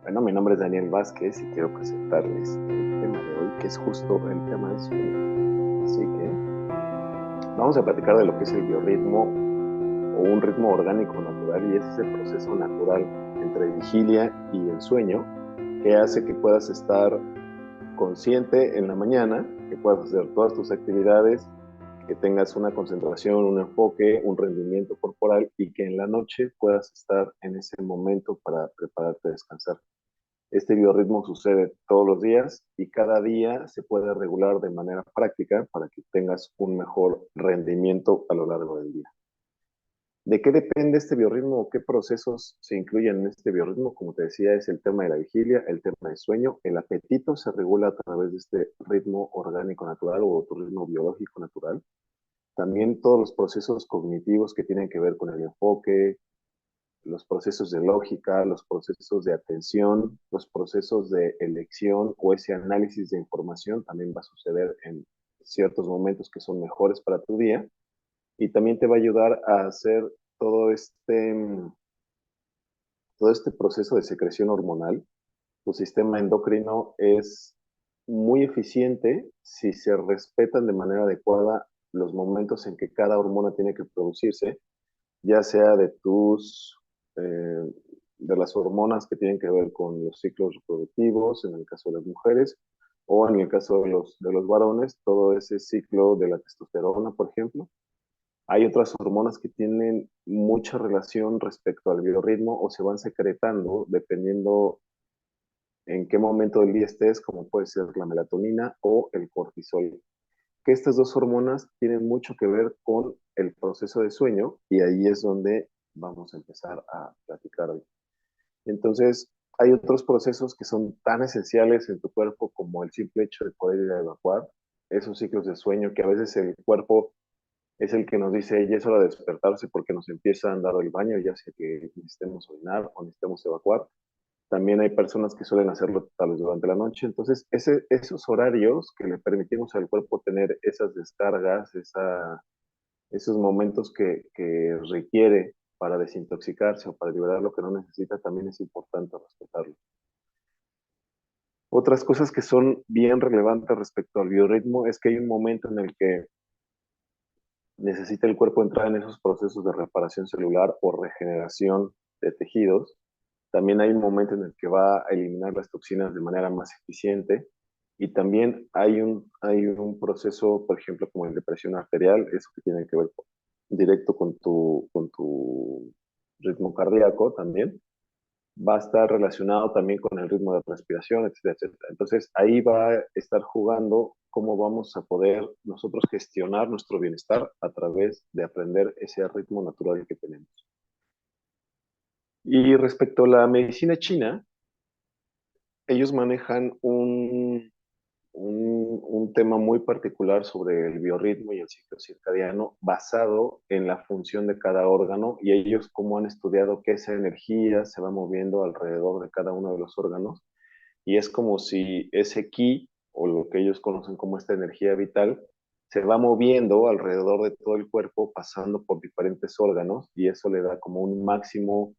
Bueno, mi nombre es Daniel Vázquez y quiero presentarles el tema de hoy, que es justo el tema del sueño. Así que vamos a platicar de lo que es el biorritmo o un ritmo orgánico natural, y es ese proceso natural entre vigilia y el sueño que hace que puedas estar consciente en la mañana, que puedas hacer todas tus actividades, que tengas una concentración, un enfoque, un rendimiento corporal, y que en la noche puedas estar en ese momento para prepararte a descansar. Este biorritmo sucede todos los días y cada día se puede regular de manera práctica para que tengas un mejor rendimiento a lo largo del día. ¿De qué depende este biorritmo o qué procesos se incluyen en este biorritmo? Como te decía, es el tema de la vigilia, el tema del sueño. El apetito se regula a través de este ritmo orgánico natural o tu ritmo biológico natural. También todos los procesos cognitivos que tienen que ver con el enfoque, los procesos de lógica, los procesos de atención, los procesos de elección o ese análisis de información también va a suceder en ciertos momentos que son mejores para tu día, y también te va a ayudar a hacer todo este, todo este proceso de secreción hormonal. Tu sistema endocrino es muy eficiente si se respetan de manera adecuada los momentos en que cada hormona tiene que producirse, ya sea de las hormonas que tienen que ver con los ciclos reproductivos, en el caso de las mujeres, o en el caso de los varones, todo ese ciclo de la testosterona, por ejemplo. Hay otras hormonas que tienen mucha relación respecto al biorritmo o se van secretando dependiendo en qué momento del día estés, como puede ser la melatonina o el cortisol, que estas dos hormonas tienen mucho que ver con el proceso de sueño, y ahí es donde vamos a empezar a platicar hoy. Entonces, hay otros procesos que son tan esenciales en tu cuerpo como el simple hecho de poder ir a evacuar, esos ciclos de sueño que a veces el cuerpo es el que nos dice, ya es hora de despertarse porque nos empieza a andar el baño, ya sea que necesitemos orinar o necesitemos evacuar. También hay personas que suelen hacerlo tal vez durante la noche. Entonces, esos horarios que le permitimos al cuerpo tener esas descargas, esos momentos que requiere para desintoxicarse o para liberar lo que no necesita, también es importante respetarlo. Otras cosas que son bien relevantes respecto al biorritmo es que hay un momento en el que necesita el cuerpo entrar en esos procesos de reparación celular o regeneración de tejidos. También hay un momento en el que va a eliminar las toxinas de manera más eficiente, y también hay un proceso, por ejemplo, como el de presión arterial, eso que tiene que ver directo con tu ritmo cardíaco también, va a estar relacionado también con el ritmo de respiración, etcétera, etcétera. Entonces ahí va a estar jugando cómo vamos a poder nosotros gestionar nuestro bienestar a través de aprender ese ritmo natural que tenemos. Y respecto a la medicina china, ellos manejan un tema muy particular sobre el biorritmo y el ciclo circadiano basado en la función de cada órgano, y ellos como han estudiado que esa energía se va moviendo alrededor de cada uno de los órganos, y es como si ese ki, o lo que ellos conocen como esta energía vital, se va moviendo alrededor de todo el cuerpo, pasando por diferentes órganos, y eso le da como un máximo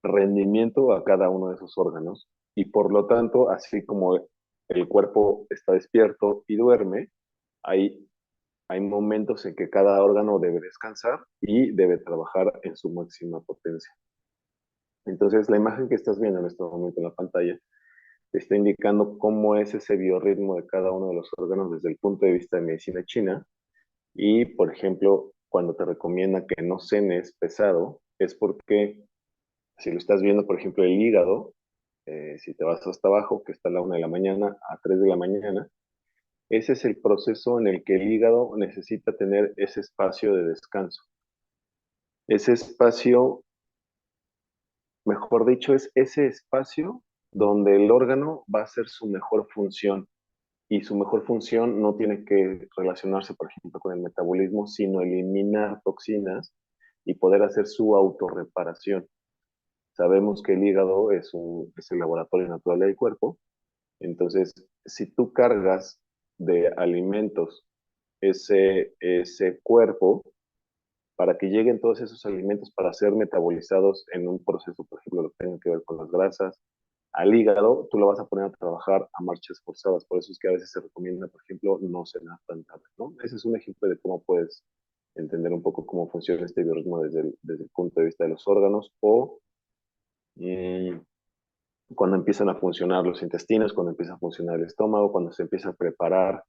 rendimiento a cada uno de esos órganos. Y por lo tanto, así como el cuerpo está despierto y duerme, hay, hay momentos en que cada órgano debe descansar y debe trabajar en su máxima potencia. Entonces, la imagen que estás viendo en este momento en la pantalla te está indicando cómo es ese biorritmo de cada uno de los órganos desde el punto de vista de medicina china. Y, por ejemplo, cuando te recomienda que no cenes pesado, es porque si lo estás viendo, por ejemplo, el hígado, si te vas hasta abajo, que está a la 1 de la mañana a 3 de la mañana, ese es el proceso en el que el hígado necesita tener ese espacio de descanso. Ese espacio, mejor dicho, es ese espacio donde el órgano va a hacer su mejor función. Y su mejor función no tiene que relacionarse, por ejemplo, con el metabolismo, sino eliminar toxinas y poder hacer su autorreparación. Sabemos que el hígado es el laboratorio natural del cuerpo. Entonces, si tú cargas de alimentos ese cuerpo, para que lleguen todos esos alimentos para ser metabolizados en un proceso, por ejemplo, lo que tenga que ver con las grasas, al hígado, tú lo vas a poner a trabajar a marchas forzadas. Por eso es que a veces se recomienda, por ejemplo, no cenar tan tarde, ¿no? Ese es un ejemplo de cómo puedes entender un poco cómo funciona este biorritmo desde el punto de vista de los órganos o eh, cuando empiezan a funcionar los intestinos, cuando empieza a funcionar el estómago, cuando se empieza a preparar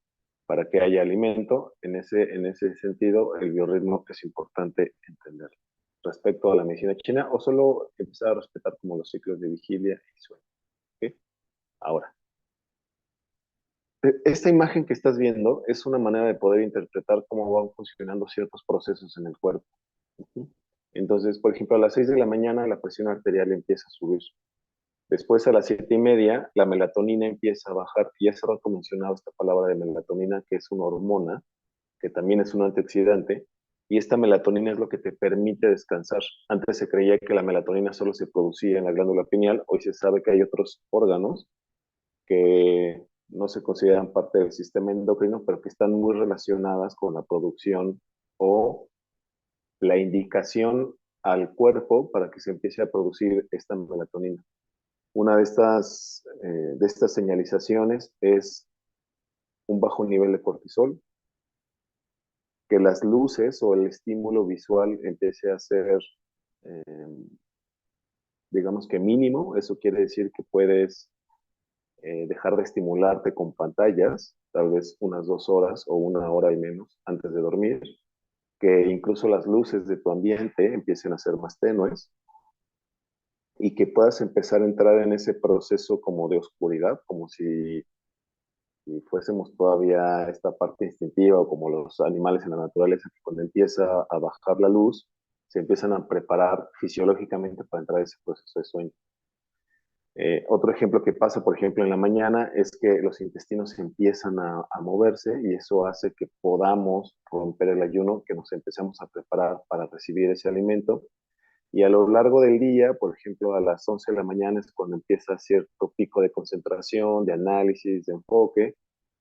para que haya alimento. En ese sentido, el biorritmo es importante entender respecto a la medicina china o solo empezar a respetar como los ciclos de vigilia y sueño. ¿Okay? Ahora, esta imagen que estás viendo es una manera de poder interpretar cómo van funcionando ciertos procesos en el cuerpo. ¿Sí? Entonces, por ejemplo, a las 6 de la mañana la presión arterial empieza a subir. Después a las 7:30 la melatonina empieza a bajar. Y hace rato mencionaba esta palabra de melatonina, que es una hormona, que también es un antioxidante. Y esta melatonina es lo que te permite descansar. Antes se creía que la melatonina solo se producía en la glándula pineal. Hoy se sabe que hay otros órganos que no se consideran parte del sistema endocrino, pero que están muy relacionadas con la producción o la indicación al cuerpo para que se empiece a producir esta melatonina. Una de estas señalizaciones es un bajo nivel de cortisol, que las luces o el estímulo visual empiece a ser, eh, digamos que mínimo. Eso quiere decir que puedes dejar de estimularte con pantallas, tal vez unas 2 horas o 1 hora y menos antes de dormir, que incluso las luces de tu ambiente empiecen a ser más tenues y que puedas empezar a entrar en ese proceso como de oscuridad, como si fuésemos todavía esta parte instintiva o como los animales en la naturaleza, que cuando empieza a bajar la luz, se empiezan a preparar fisiológicamente para entrar a ese proceso de sueño. Otro ejemplo que pasa, por ejemplo, en la mañana es que los intestinos empiezan a moverse y eso hace que podamos romper el ayuno, que nos empecemos a preparar para recibir ese alimento. Y a lo largo del día, por ejemplo, a las 11 de la mañana es cuando empieza cierto pico de concentración, de análisis, de enfoque.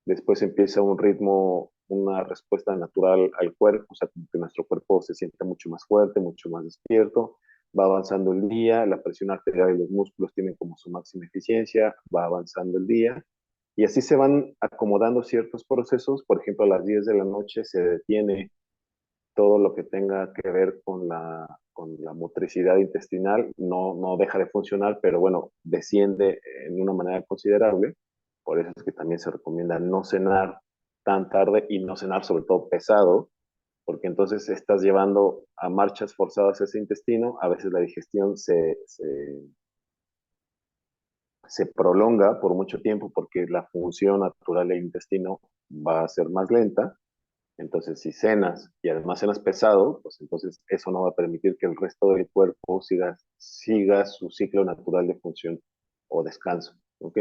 Después empieza un ritmo, una respuesta natural al cuerpo, o sea, como que nuestro cuerpo se siente mucho más fuerte, mucho más despierto. Va avanzando el día, la presión arterial y los músculos tienen como su máxima eficiencia, va avanzando el día. Y así se van acomodando ciertos procesos. Por ejemplo, a las 10 de la noche se detiene todo lo que tenga que ver con la motricidad intestinal, no deja de funcionar, pero bueno, desciende en una manera considerable. Por eso es que también se recomienda no cenar tan tarde y no cenar sobre todo pesado, porque entonces estás llevando a marchas forzadas ese intestino, a veces la digestión se prolonga por mucho tiempo porque la función natural del intestino va a ser más lenta. Entonces, si cenas y además cenas pesado, pues entonces eso no va a permitir que el resto del cuerpo siga su ciclo natural de función o descanso, ¿ok?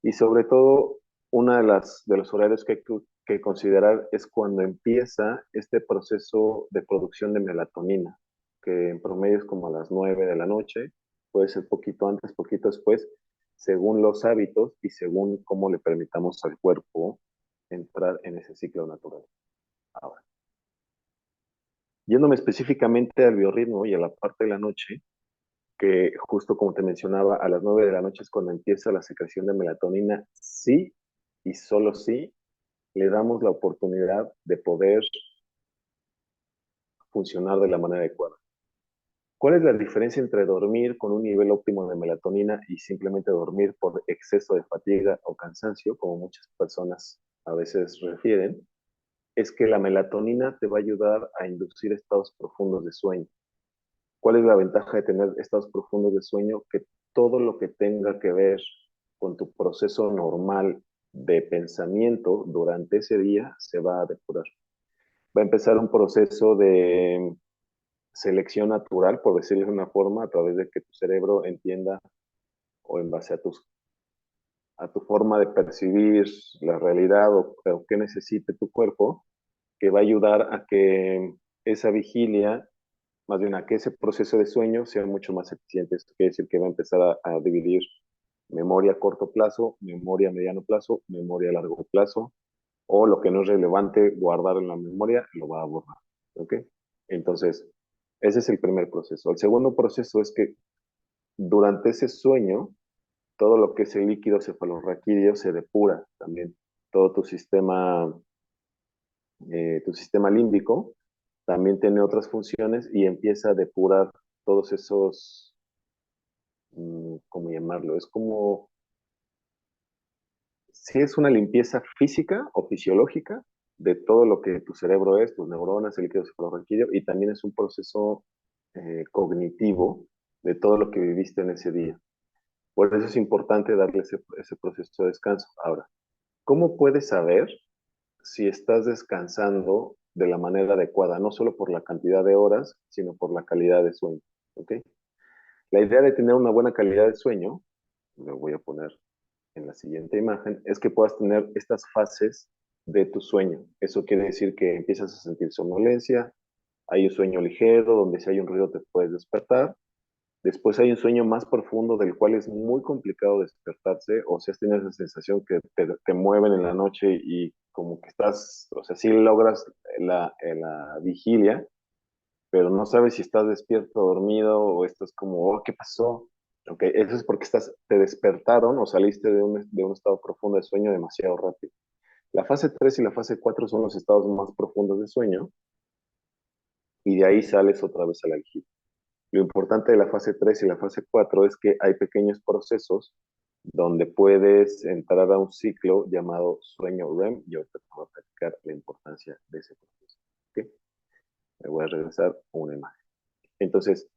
Y sobre todo, una de los horarios que hay que considerar es cuando empieza este proceso de producción de melatonina, que en promedio es como a las 9 de la noche, puede ser poquito antes, poquito después, según los hábitos y según cómo le permitamos al cuerpo entrar en ese ciclo natural. Ahora, yéndome específicamente al biorritmo y a la parte de la noche, que justo como te mencionaba, a las 9 de la noche es cuando empieza la secreción de melatonina, sí y solo sí le damos la oportunidad de poder funcionar de la manera adecuada. ¿Cuál es la diferencia entre dormir con un nivel óptimo de melatonina y simplemente dormir por exceso de fatiga o cansancio, como muchas personas a veces refieren? Es que la melatonina te va a ayudar a inducir estados profundos de sueño. ¿Cuál es la ventaja de tener estados profundos de sueño? Que todo lo que tenga que ver con tu proceso normal de pensamiento durante ese día se va a depurar. Va a empezar un proceso de selección natural, por decirlo de una forma, a través de que tu cerebro entienda o en base a tu forma de percibir la realidad o qué necesite tu cuerpo, que va a ayudar a que esa vigilia, más bien a que ese proceso de sueño sea mucho más eficiente. Esto quiere decir que va a empezar a dividir memoria a corto plazo, memoria a mediano plazo, memoria a largo plazo, o lo que no es relevante guardar en la memoria, lo va a borrar. ¿Ok? Entonces, ese es el primer proceso. El segundo proceso es que durante ese sueño todo lo que es el líquido cefalorraquídeo se depura también. Todo tu sistema límbico también tiene otras funciones y empieza a depurar todos esos, ¿cómo llamarlo? Es como, si es una limpieza física o fisiológica de todo lo que tu cerebro es, tus neuronas, el líquido cefalorraquídeo, y también es un proceso cognitivo de todo lo que viviste en ese día. Por eso es importante darle ese proceso de descanso. Ahora, ¿cómo puedes saber si estás descansando de la manera adecuada? No solo por la cantidad de horas, sino por la calidad de sueño. ¿Ok? La idea de tener una buena calidad de sueño, lo voy a poner en la siguiente imagen, es que puedas tener estas fases de tu sueño. Eso quiere decir que empiezas a sentir somnolencia, hay un sueño ligero, donde si hay un ruido te puedes despertar. Después hay un sueño más profundo del cual es muy complicado despertarse, o sea, tienes esa sensación que te mueven en la noche y como que estás, o sea, sí logras la vigilia, pero no sabes si estás despierto o dormido o estás como, oh, ¿qué pasó? Ok, eso es porque te despertaron o saliste de un estado profundo de sueño demasiado rápido. La fase 3 y la fase 4 son los estados más profundos de sueño y de ahí sales otra vez a la vigilia. Lo importante de la fase 3 y la fase 4 es que hay pequeños procesos donde puedes entrar a un ciclo llamado sueño REM y ahorita te voy a platicar la importancia de ese proceso. ¿Okay? Me voy a regresar a una imagen. Entonces,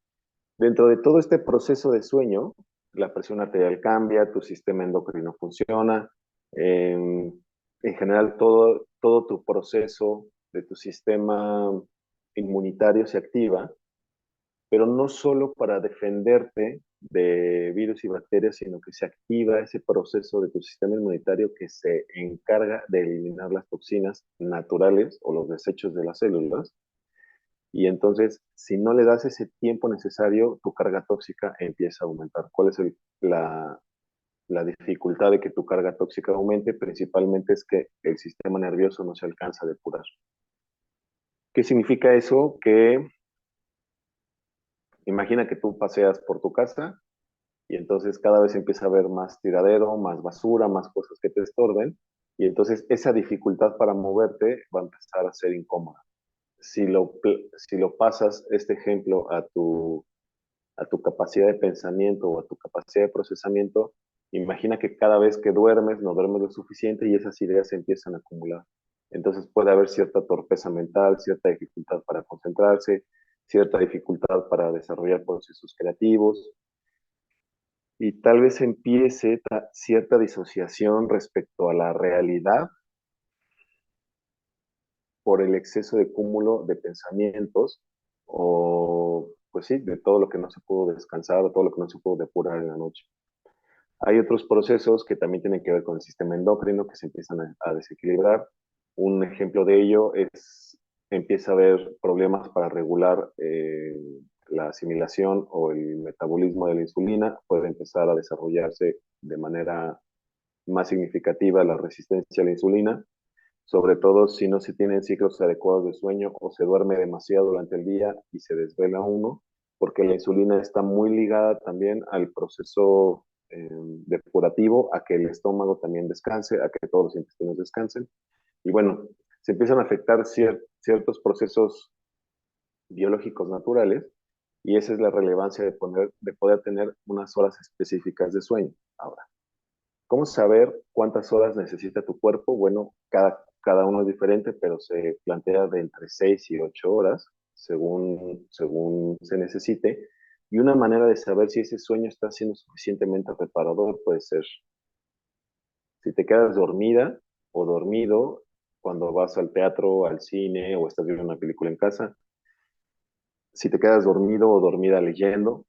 dentro de todo este proceso de sueño, la presión arterial cambia, tu sistema endocrino funciona, en general todo tu proceso de tu sistema inmunitario se activa, pero no solo para defenderte de virus y bacterias, sino que se activa ese proceso de tu sistema inmunitario que se encarga de eliminar las toxinas naturales o los desechos de las células. Y entonces, si no le das ese tiempo necesario, tu carga tóxica empieza a aumentar. ¿Cuál es la dificultad de que tu carga tóxica aumente? Principalmente es que el sistema nervioso no se alcanza a depurar. ¿Qué significa eso? Que imagina que tú paseas por tu casa y entonces cada vez empieza a haber más tiradero, más basura, más cosas que te estorben, y entonces esa dificultad para moverte va a empezar a ser incómoda. Si lo pasas, este ejemplo, a tu capacidad de pensamiento o a tu capacidad de procesamiento, imagina que cada vez que duermes, no duermes lo suficiente y esas ideas se empiezan a acumular. Entonces puede haber cierta torpeza mental, cierta dificultad para concentrarse, cierta dificultad para desarrollar procesos creativos, y tal vez empiece cierta disociación respecto a la realidad por el exceso de cúmulo de pensamientos o, pues sí, de todo lo que no se pudo descansar o todo lo que no se pudo depurar en la noche. Hay otros procesos que también tienen que ver con el sistema endocrino que se empiezan a desequilibrar. Un ejemplo de ello es, empieza a haber problemas para regular la asimilación o el metabolismo de la insulina, puede empezar a desarrollarse de manera más significativa la resistencia a la insulina, sobre todo si no se tienen ciclos adecuados de sueño o se duerme demasiado durante el día y se desvela uno, porque la insulina está muy ligada también al proceso depurativo, a que el estómago también descanse, a que todos los intestinos descansen. Y bueno, se empiezan a afectar ciertos procesos biológicos naturales y esa es la relevancia de poder tener unas horas específicas de sueño. Ahora, ¿cómo saber cuántas horas necesita tu cuerpo? Bueno, cada uno es diferente, pero se plantea de entre 6 y 8 horas, según se necesite. Y una manera de saber si ese sueño está siendo suficientemente reparador puede ser si te quedas dormida o dormido cuando vas al teatro, al cine o estás viendo una película en casa, si te quedas dormido o dormida leyendo,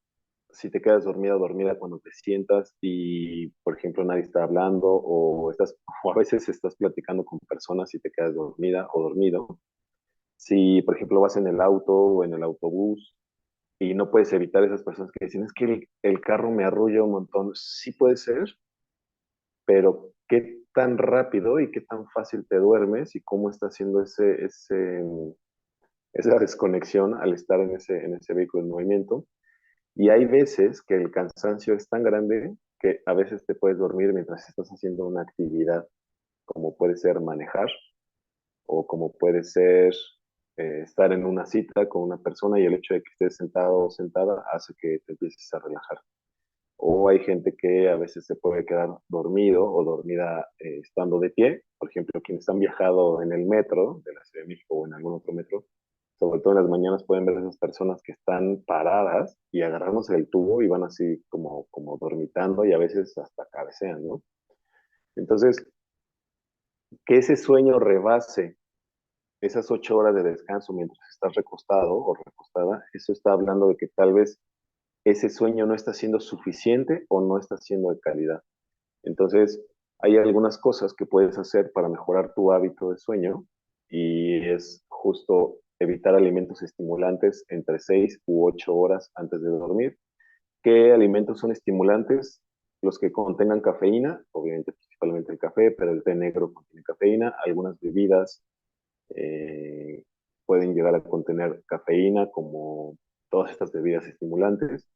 si te quedas dormida o dormida cuando te sientas y, por ejemplo, nadie está hablando o a veces estás platicando con personas y te quedas dormida o dormido. Si, por ejemplo, vas en el auto o en el autobús y no puedes evitar esas personas que dicen, es que el carro me arrulla un montón. Sí puede ser, pero ¿qué tan rápido y qué tan fácil te duermes y cómo está haciendo esa desconexión al estar en ese vehículo en movimiento? Y hay veces que el cansancio es tan grande que a veces te puedes dormir mientras estás haciendo una actividad, como puede ser manejar o como puede ser estar en una cita con una persona y el hecho de que estés sentado o sentada hace que te empieces a relajar. O hay gente que a veces se puede quedar dormido o dormida estando de pie. Por ejemplo, quienes han viajado en el metro de la Ciudad de México o en algún otro metro, sobre todo en las mañanas pueden ver a esas personas que están paradas y agarrándose del tubo y van así como dormitando y a veces hasta cabecean, ¿no? Entonces, que ese sueño rebase esas 8 horas de descanso mientras estás recostado o recostada, eso está hablando de que tal vez ese sueño no está siendo suficiente o no está siendo de calidad. Entonces, hay algunas cosas que puedes hacer para mejorar tu hábito de sueño y es justo evitar alimentos estimulantes entre 6 u 8 horas antes de dormir. ¿Qué alimentos son estimulantes? Los que contengan cafeína, obviamente principalmente el café, pero el té negro contiene cafeína. Algunas bebidas eh, pueden llegar a contener cafeína, como todas estas bebidas estimulantes.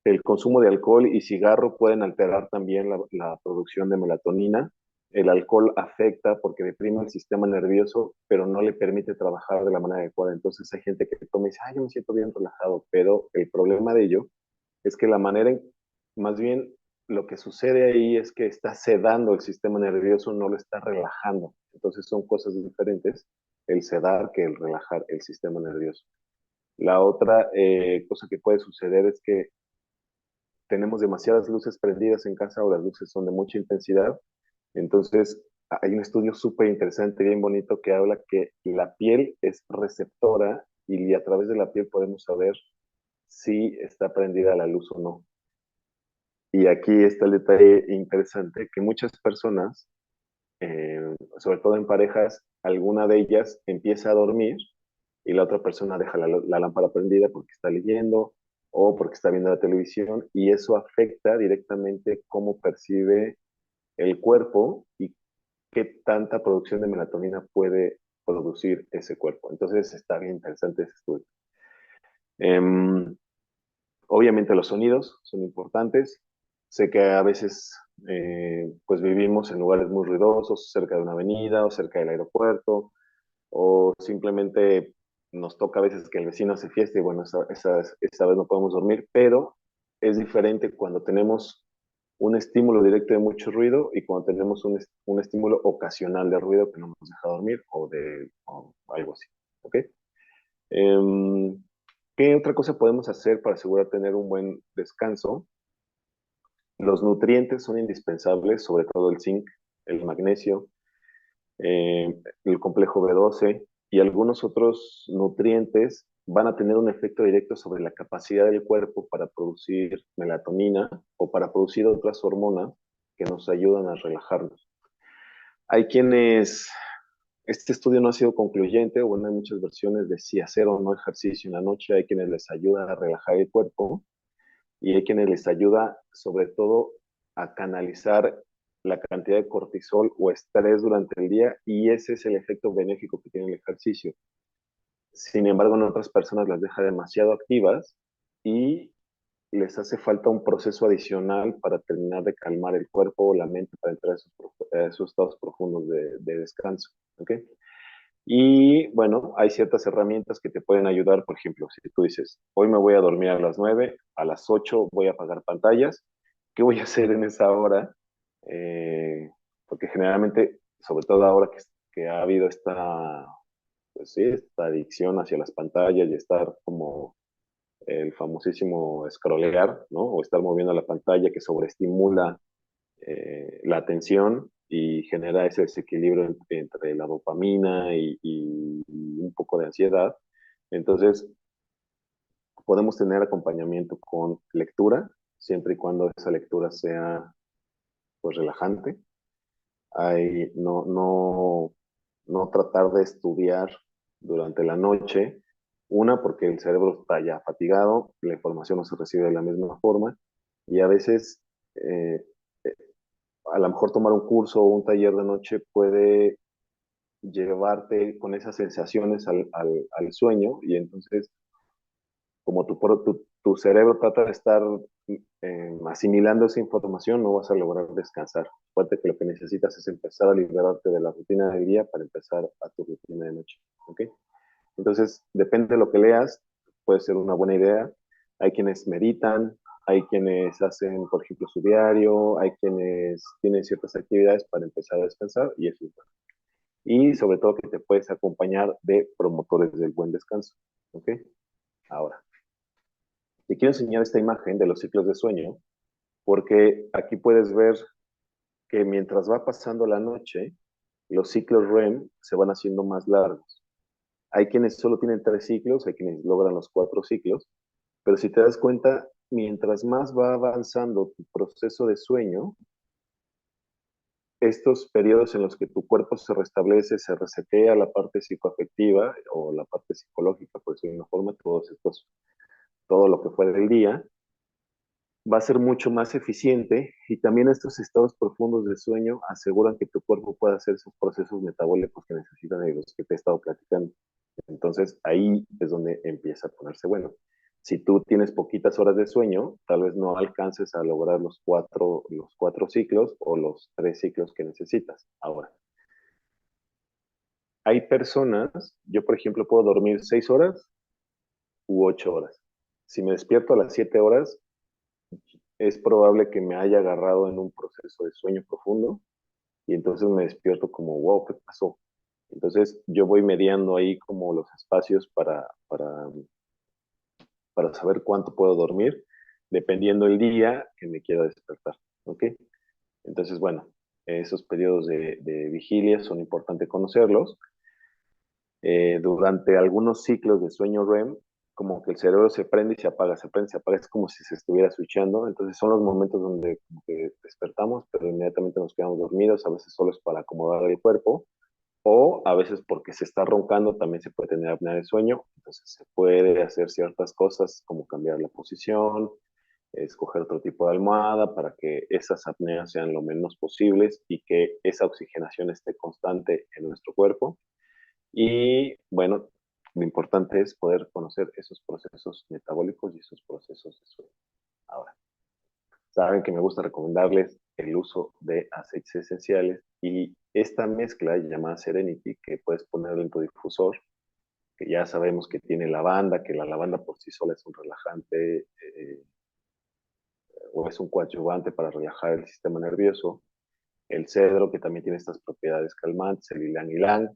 El consumo de alcohol y cigarro pueden alterar también la producción de melatonina. El alcohol afecta porque deprime el sistema nervioso, pero no le permite trabajar de la manera adecuada. Entonces hay gente que toma y dice, ay, yo me siento bien relajado, pero el problema de ello es que la manera en, más bien lo que sucede ahí es que está sedando el sistema nervioso, no lo está relajando. Entonces son cosas diferentes el sedar que el relajar el sistema nervioso. La otra cosa que puede suceder es que tenemos demasiadas luces prendidas en casa o las luces son de mucha intensidad. Entonces, hay un estudio súper interesante, bien bonito, que habla que la piel es receptora y a través de la piel podemos saber si está prendida la luz o no. Y aquí está el detalle interesante, que muchas personas, sobre todo en parejas, alguna de ellas empieza a dormir y la otra persona deja la lámpara prendida porque está leyendo o porque está viendo la televisión y eso afecta directamente cómo percibe el cuerpo y qué tanta producción de melatonina puede producir ese cuerpo. Entonces está bien interesante ese estudio. Um, Obviamente los sonidos son importantes. Sé que a veces pues vivimos en lugares muy ruidosos, cerca de una avenida o cerca del aeropuerto, o simplemente nos toca a veces que el vecino hace fiesta y bueno, esa vez no podemos dormir, pero es diferente cuando tenemos un estímulo directo de mucho ruido y cuando tenemos un estímulo ocasional de ruido que no nos deja dormir o algo así. ¿Ok? Um, ¿Qué otra cosa podemos hacer para asegurar tener un buen descanso? Los nutrientes son indispensables, sobre todo el zinc, el magnesio, el complejo B12 y algunos otros nutrientes van a tener un efecto directo sobre la capacidad del cuerpo para producir melatonina o para producir otras hormonas que nos ayudan a relajarnos. Hay quienes, este estudio no ha sido concluyente, bueno, hay muchas versiones de si hacer o no ejercicio en la noche, hay quienes les ayuda a relajar el cuerpo y hay quienes les ayuda sobre todo a canalizar la cantidad de cortisol o estrés durante el día y ese es el efecto benéfico que tiene el ejercicio. Sin embargo, en otras personas las deja demasiado activas y les hace falta un proceso adicional para terminar de calmar el cuerpo o la mente para entrar a esos estados profundos de descanso. ¿Okay? Y bueno, hay ciertas herramientas que te pueden ayudar. Por ejemplo, si tú dices, hoy me voy a dormir a las 9, a las 8 voy a apagar pantallas, ¿qué voy a hacer en esa hora? Porque generalmente, sobre todo ahora que ha habido pues sí, esta adicción hacia las pantallas y estar como el famosísimo scrollear, ¿no? O estar moviendo la pantalla que sobreestimula la atención y genera ese desequilibrio entre la dopamina y un poco de ansiedad. Entonces, podemos tener acompañamiento con lectura, siempre y cuando esa lectura sea pues relajante. No tratar de estudiar durante la noche, una porque el cerebro está ya fatigado, la información no se recibe de la misma forma y a veces eh, a lo mejor tomar un curso o un taller de noche puede llevarte con esas sensaciones al sueño y entonces como tu cerebro trata de estar asimilando esa información, no vas a lograr descansar. Acuérdate que lo que necesitas es empezar a liberarte de la rutina del día para empezar a tu rutina de noche. ¿Ok? Entonces, depende de lo que leas, puede ser una buena idea. Hay quienes meditan, hay quienes hacen, por ejemplo, su diario, hay quienes tienen ciertas actividades para empezar a descansar y eso es bueno. Y sobre todo que te puedes acompañar de promotores del buen descanso. ¿Ok? Ahora, te quiero enseñar esta imagen de los ciclos de sueño porque aquí puedes ver que mientras va pasando la noche, los ciclos REM se van haciendo más largos. Hay quienes solo tienen 3 ciclos, hay quienes logran los 4 ciclos, pero si te das cuenta, mientras más va avanzando tu proceso de sueño, estos periodos en los que tu cuerpo se restablece, se resetea la parte psicoafectiva o la parte psicológica, por decirlo de una forma, todo lo que fue del día, va a ser mucho más eficiente y también estos estados profundos de sueño aseguran que tu cuerpo pueda hacer esos procesos metabólicos que necesitan de los que te he estado platicando. Entonces ahí es donde empieza a ponerse bueno. Si tú tienes poquitas horas de sueño, tal vez no alcances a lograr los cuatro ciclos o los 3 ciclos que necesitas. Ahora, hay personas, yo por ejemplo puedo dormir 6 horas u 8 horas. Si me despierto a las 7 horas, es probable que me haya agarrado en un proceso de sueño profundo y entonces me despierto como, wow, ¿qué pasó? Entonces yo voy mediando ahí como los espacios para saber cuánto puedo dormir, dependiendo el día que me quiera despertar. ¿Ok? Entonces, bueno, esos periodos de vigilia son importantes conocerlos. Durante algunos ciclos de sueño REM, como que el cerebro se prende y se apaga, se prende y se apaga, es como si se estuviera switchando. Entonces son los momentos donde como que despertamos, pero inmediatamente nos quedamos dormidos, a veces solo es para acomodar el cuerpo, o a veces porque se está roncando también se puede tener apnea de sueño, entonces se puede hacer ciertas cosas como cambiar la posición, escoger otro tipo de almohada para que esas apneas sean lo menos posibles y que esa oxigenación esté constante en nuestro cuerpo. Y bueno, lo importante es poder conocer esos procesos metabólicos y esos procesos de sueño. Ahora, saben que me gusta recomendarles el uso de aceites esenciales y esta mezcla llamada Serenity que puedes ponerlo en tu difusor, que ya sabemos que tiene lavanda, que la lavanda por sí sola es un relajante o es un coadyuvante para relajar el sistema nervioso, el cedro que también tiene estas propiedades calmantes, el ylang ylang,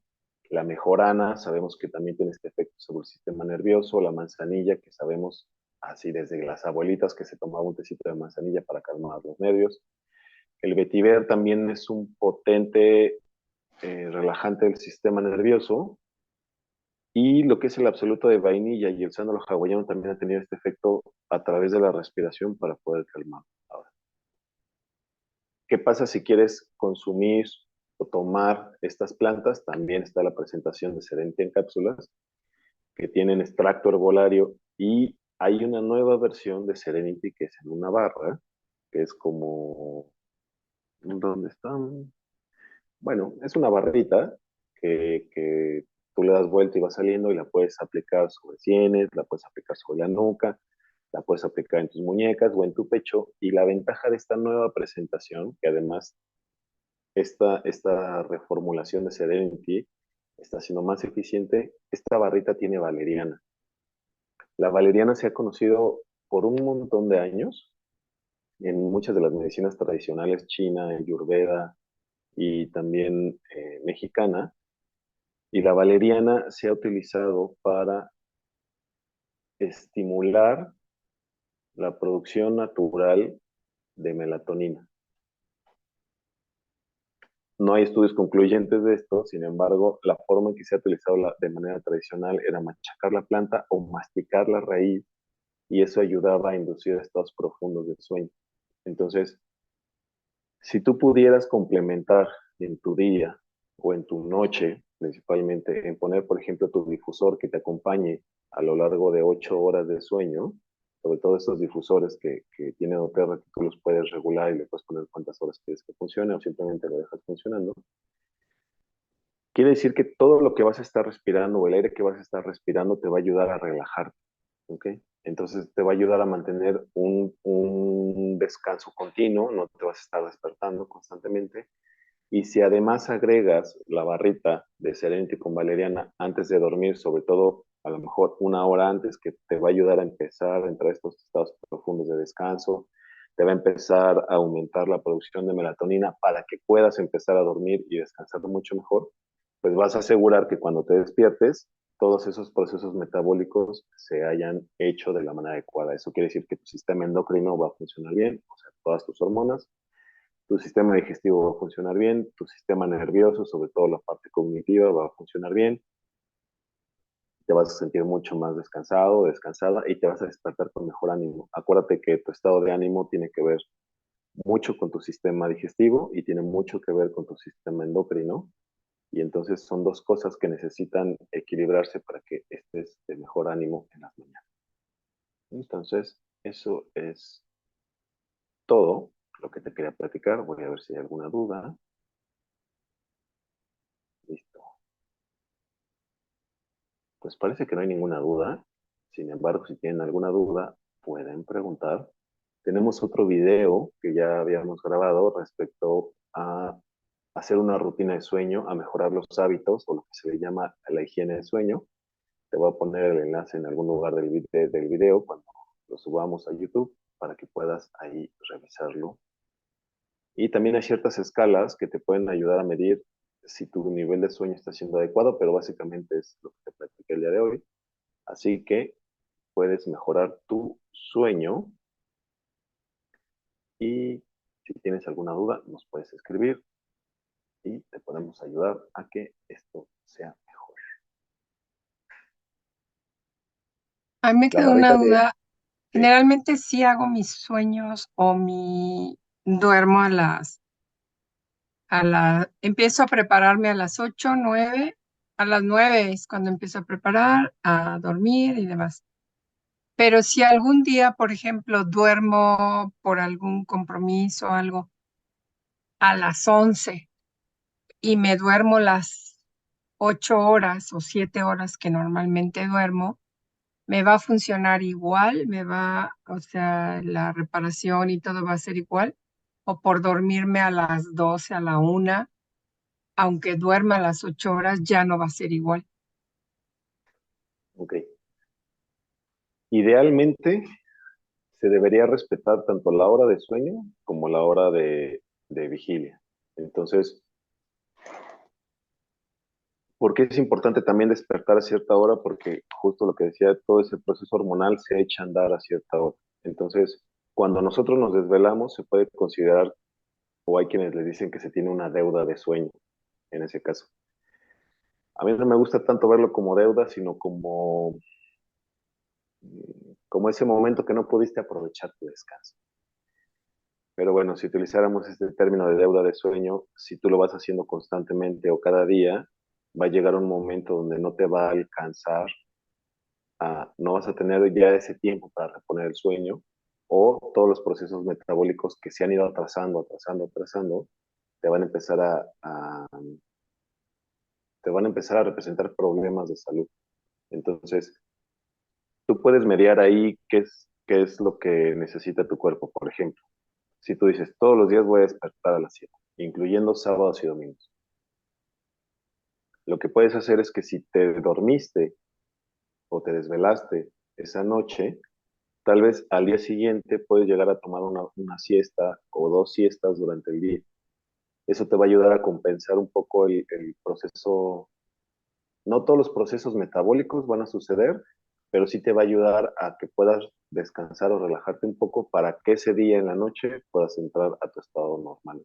la mejorana, sabemos que también tiene este efecto sobre el sistema nervioso, la manzanilla, que sabemos así desde las abuelitas que se tomaba un tecito de manzanilla para calmar los nervios. El vetiver también es un potente relajante del sistema nervioso. Y lo que es el absoluto de vainilla y el sándalo hawaiano también ha tenido este efecto a través de la respiración para poder calmar. Ahora, ¿qué pasa si quieres consumir o tomar estas plantas? También está la presentación de Serenity en cápsulas que tienen extracto herbolario y hay una nueva versión de Serenity que es en una barra, que es como, ¿dónde están? Bueno, es una barrita que tú le das vuelta y va saliendo y la puedes aplicar sobre sienes, la puedes aplicar sobre la nuca, la puedes aplicar en tus muñecas o en tu pecho. Y la ventaja de esta nueva presentación, que además esta reformulación de Serenity está siendo más eficiente, esta barrita tiene valeriana. La valeriana se ha conocido por un montón de años en muchas de las medicinas tradicionales, china, ayurveda y también mexicana, y la valeriana se ha utilizado para estimular la producción natural de melatonina. No hay estudios concluyentes de esto, sin embargo, la forma en que se ha utilizado de manera tradicional era machacar la planta o masticar la raíz y eso ayudaba a inducir estados profundos de sueño. Entonces, si tú pudieras complementar en tu día o en tu noche, principalmente, en poner, por ejemplo, tu difusor que te acompañe a lo largo de 8 horas de sueño, sobre todo estos difusores que tienen Oterra, que tú los puedes regular y le puedes poner cuántas horas quieres que funcione o simplemente lo dejas funcionando, quiere decir que todo lo que vas a estar respirando o el aire que vas a estar respirando te va a ayudar a relajarte. ¿Ok? Entonces te va a ayudar a mantener un descanso continuo, no te vas a estar despertando constantemente. Y si además agregas la barrita de Serenity con valeriana antes de dormir, sobre todo a lo mejor una hora antes, que te va a ayudar a empezar a entrar a estos estados profundos de descanso, te va a empezar a aumentar la producción de melatonina para que puedas empezar a dormir y descansar mucho mejor, pues vas a asegurar que cuando te despiertes, todos esos procesos metabólicos se hayan hecho de la manera adecuada. Eso quiere decir que tu sistema endocrino va a funcionar bien, o sea, todas tus hormonas, tu sistema digestivo va a funcionar bien, tu sistema nervioso, sobre todo la parte cognitiva, va a funcionar bien, te vas a sentir mucho más descansado, descansada y te vas a despertar con mejor ánimo. Acuérdate que tu estado de ánimo tiene que ver mucho con tu sistema digestivo y tiene mucho que ver con tu sistema endocrino. Y entonces son dos cosas que necesitan equilibrarse para que estés de mejor ánimo en las mañanas. Entonces, eso es todo lo que te quería platicar. Voy a ver si hay alguna duda. Listo. Pues parece que no hay ninguna duda. Sin embargo, si tienen alguna duda, pueden preguntar. Tenemos otro video que ya habíamos grabado respecto a hacer una rutina de sueño, a mejorar los hábitos o lo que se le llama la higiene de sueño. Te voy a poner el enlace en algún lugar del video cuando lo subamos a YouTube para que puedas ahí revisarlo. Y también hay ciertas escalas que te pueden ayudar a medir si tu nivel de sueño está siendo adecuado, pero básicamente es lo que te platiqué el día de hoy. Así que puedes mejorar tu sueño y si tienes alguna duda nos puedes escribir y te podemos ayudar a que esto sea mejor. A mí me La quedó una barrita de... duda. Sí, Generalmente sí hago mis sueños o duermo empiezo a prepararme a las 8, 9. A las 9 es cuando empiezo a preparar, a dormir y demás. Pero si algún día, por ejemplo, duermo por algún compromiso o algo a las 11 y me duermo las 8 horas o 7 horas que normalmente duermo, me va a funcionar igual, o sea, la reparación y todo va a ser igual, o por dormirme a las 12, a la 1, aunque duerma a las 8 horas, ya no va a ser igual. ok. Idealmente se debería respetar tanto la hora de sueño como la hora de vigilia. Entonces, ¿por qué es importante también despertar a cierta hora? Porque justo lo que decía, todo ese proceso hormonal se echa a andar a cierta hora. Entonces, cuando nosotros nos desvelamos, se puede considerar, o hay quienes le dicen que se tiene una deuda de sueño, en ese caso. A mí no me gusta tanto verlo como deuda, sino como ese momento que no pudiste aprovechar tu descanso. Pero bueno, si utilizáramos este término de deuda de sueño, si tú lo vas haciendo constantemente o cada día, va a llegar un momento donde no te va a alcanzar, no vas a tener ya ese tiempo para reponer el sueño o todos los procesos metabólicos que se han ido atrasando, atrasando, atrasando, te van a empezar te van a empezar a representar problemas de salud. Entonces, tú puedes mediar ahí qué es lo que necesita tu cuerpo. Por ejemplo, si tú dices, todos los días voy a despertar a las 7, incluyendo sábados y domingos, lo que puedes hacer es que si te dormiste o te desvelaste esa noche, tal vez al día siguiente puedes llegar a tomar una siesta o dos siestas durante el día. Eso te va a ayudar a compensar un poco el proceso. No todos los procesos metabólicos van a suceder, pero sí te va a ayudar a que puedas descansar o relajarte un poco para que ese día en la noche puedas entrar a tu estado normal.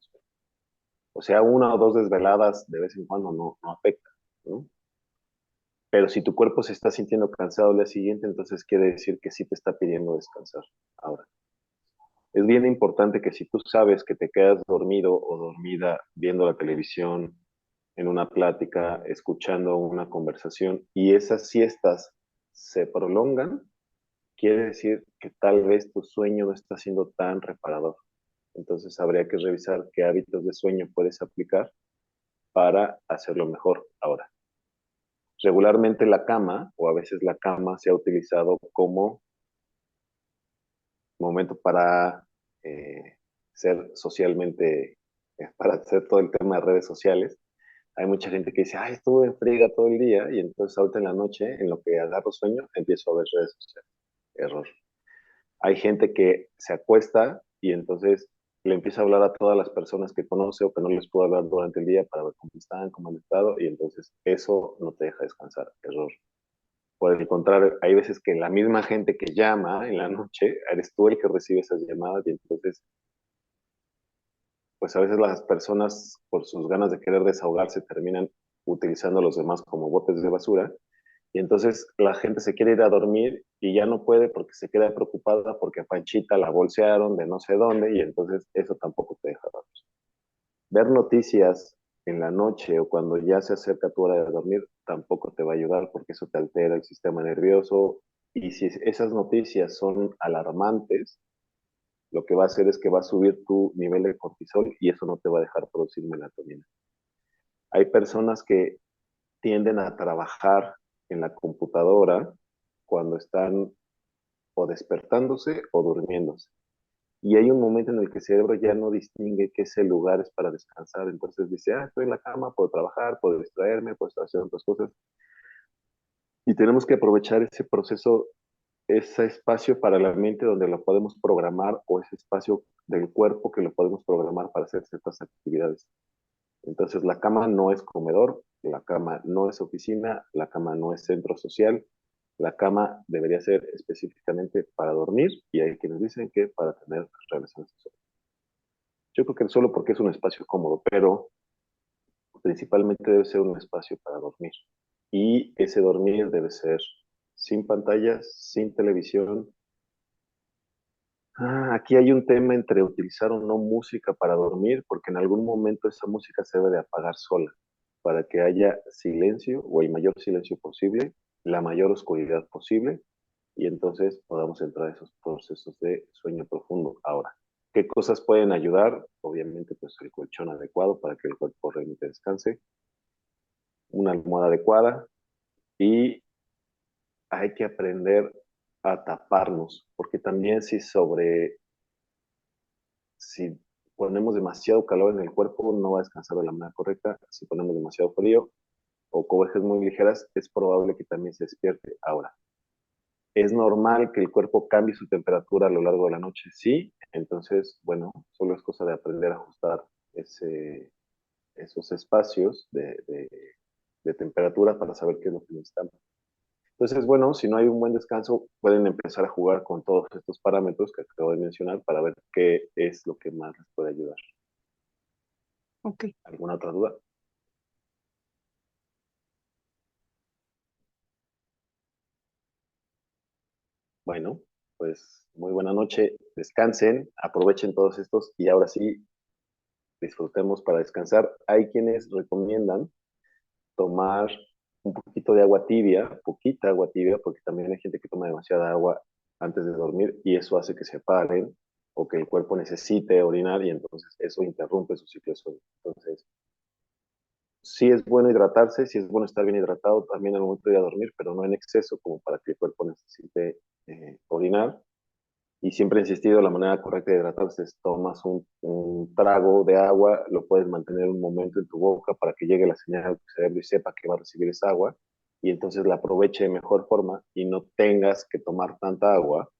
O sea, una o dos desveladas de vez en cuando no afecta, ¿no? Pero si tu cuerpo se está sintiendo cansado al día siguiente, entonces quiere decir que sí te está pidiendo descansar. Ahora, es bien importante que si tú sabes que te quedas dormido o dormida viendo la televisión, en una plática, escuchando una conversación y esas siestas se prolongan, quiere decir que tal vez tu sueño no está siendo tan reparador. Entonces habría que revisar qué hábitos de sueño puedes aplicar para hacerlo mejor. Ahora, regularmente la cama o a veces la cama se ha utilizado como momento para ser socialmente, para hacer todo el tema de redes sociales. Hay mucha gente que dice, ay, estuve en friega todo el día y entonces ahorita en la noche, en lo que agarro sueño, empiezo a ver redes sociales. Error. Hay gente que se acuesta y entonces le empieza a hablar a todas las personas que conoce o que no les pudo hablar durante el día para ver cómo están, cómo han estado, y entonces eso no te deja descansar. Error. Por el contrario, hay veces que la misma gente que llama en la noche, eres tú el que recibe esas llamadas y entonces, pues a veces las personas, por sus ganas de querer desahogarse, terminan utilizando a los demás como botes de basura. Y entonces la gente se quiere ir a dormir y ya no puede porque se queda preocupada porque a Panchita la bolsearon de no sé dónde y entonces eso tampoco te deja dormir. Ver noticias en la noche o cuando ya se acerca tu hora de dormir tampoco te va a ayudar porque eso te altera el sistema nervioso y si esas noticias son alarmantes, lo que va a hacer es que va a subir tu nivel de cortisol y eso no te va a dejar producir melatonina. Hay personas que tienden a trabajar en la computadora cuando están o despertándose o durmiéndose. Y hay un momento en el que el cerebro ya no distingue qué es el lugar es para descansar. Entonces dice, estoy en la cama, puedo trabajar, puedo distraerme, puedo estar haciendo otras cosas. Y tenemos que aprovechar ese proceso, ese espacio para la mente donde lo podemos programar o ese espacio del cuerpo que lo podemos programar para hacer ciertas actividades. Entonces la cama no es comedor, la cama no es oficina, la cama no es centro social, la cama debería ser específicamente para dormir y hay quienes dicen que para tener relaciones sexuales. Yo creo que solo porque es un espacio cómodo, pero principalmente debe ser un espacio para dormir. Y ese dormir debe ser sin pantallas, sin televisión. Aquí hay un tema entre utilizar o no música para dormir, porque en algún momento esa música se debe de apagar sola, para que haya silencio o el mayor silencio posible, la mayor oscuridad posible, y entonces podamos entrar a esos procesos de sueño profundo. Ahora, ¿qué cosas pueden ayudar? Obviamente, pues el colchón adecuado para que el cuerpo realmente descanse, una almohada adecuada y hay que aprender a taparnos, porque también si ponemos demasiado calor en el cuerpo, no va a descansar de la manera correcta. Si ponemos demasiado frío o cobijas muy ligeras, es probable que también se despierte. Ahora, ¿es normal que el cuerpo cambie su temperatura a lo largo de la noche? Sí. Entonces, bueno, solo es cosa de aprender a ajustar esos espacios de temperatura para saber qué es lo que necesitamos. Entonces, bueno, si no hay un buen descanso, pueden empezar a jugar con todos estos parámetros que acabo de mencionar para ver qué es lo que más les puede ayudar. Ok. ¿Alguna otra duda? Bueno, pues muy buena noche, descansen, aprovechen todos estos y ahora sí, disfrutemos para descansar. Hay quienes recomiendan tomar un poquito de agua tibia, poquita agua tibia, porque también hay gente que toma demasiada agua antes de dormir y eso hace que se paren o que el cuerpo necesite orinar y entonces eso interrumpe su ciclo de sueño. Entonces, sí es bueno hidratarse, sí es bueno estar bien hidratado también al momento de ir a dormir, pero no en exceso como para que el cuerpo necesite orinar. Y siempre he insistido, la manera correcta de hidratarse es tomas un trago de agua, lo puedes mantener un momento en tu boca para que llegue la señal al cerebro y sepa que va a recibir esa agua y entonces la aproveche de mejor forma y no tengas que tomar tanta agua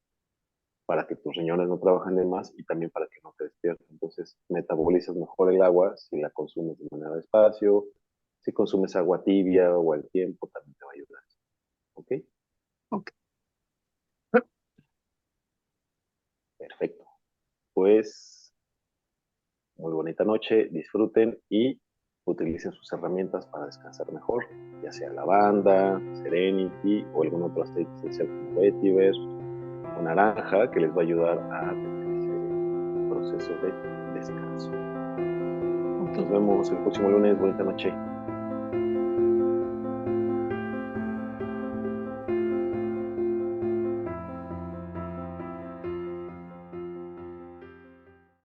para que tus riñones no trabajen de más y también para que no te despiertes. Entonces metabolizas mejor el agua si la consumes de manera despacio, si consumes agua tibia o al tiempo también te va a ayudar. ¿Ok? Ok. Perfecto. Pues muy bonita noche, disfruten y utilicen sus herramientas para descansar mejor, ya sea lavanda, Serenity o algún otro aceite esencial como vetiver o naranja que les va a ayudar a tener ese proceso de descanso. Ok. Nos vemos el próximo lunes, bonita noche.